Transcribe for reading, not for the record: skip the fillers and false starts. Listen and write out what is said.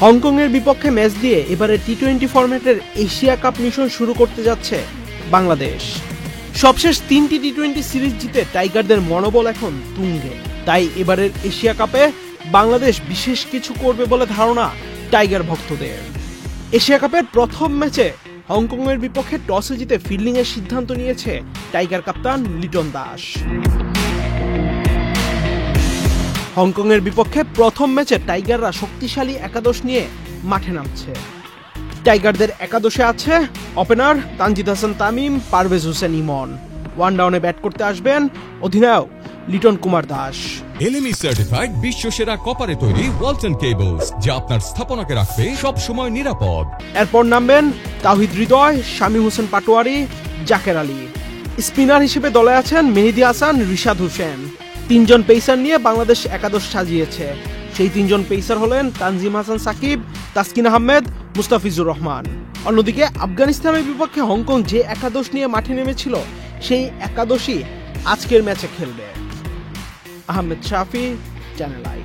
হংকংয়ের বিপক্ষে ম্যাচ দিয়ে এবারে টি-20 ফরম্যাটের এশিয়া কাপ মিশন শুরু করতে যাচ্ছে বাংলাদেশ। সবশেষ 3টি টি-20 সিরিজ জিতে টাইগারদের মনোবল এখন তুঙ্গে। তাই এবারের এশিয়া কাপে বাংলাদেশ বিশেষ কিছু করবে বলে ধারণা টাইগার ভক্তদের। এশিয়া কাপের প্রথম ম্যাচে হংকংয়ের বিপক্ষে টসে জিতে ফিল্ডিং এর সিদ্ধান্ত নিয়েছে টাইগার কাপ্তান লিটন দাস। হংকংয়ের বিপক্ষে প্রথম ম্যাচে টাইগাররা শক্তিশালী একাদশ নিয়ে মাঠে নামছে। টাইগারদের একাদশে আছে ওপেনার তানজিদ হাসান তামিম, পারভেজ হোসেন ইমন। ওয়ান ডাউনে ব্যাট করতে আসবেন অধিনায়ক লিটন কুমার দাস। এলএমই সার্টিফাইড বিশ্বসেরা কপারে তৈরি ওয়ালটন কেবলস, যা আপনার স্থাপনাকে রাখবে সব সময় নিরাপদ। এরপর নামবেন তাওহিদ হৃদয়, শামীম হোসেন পাটোয়ারি, জাকের আলী। স্পিনার হিসেবে দলে আছেন মেহেদী হাসান, রিশাদ হোসেন। 3 জন পেসার নিয়ে বাংলাদেশ একাদশ সাজিয়েছে। সেই 3 জন পেসার হলেন তানজিম হাসান সাকিব, তাসকিন আহমেদ, মুস্তাফিজুর রহমান। অন্যদিকে আফগানিস্তানের বিপক্ষে হংকং যে একাদশ নিয়ে মাঠে নেমেছিল সেই একাদশই আজকের ম্যাচে খেলবে। আহমেদ শাফি, চ্যানেল আই।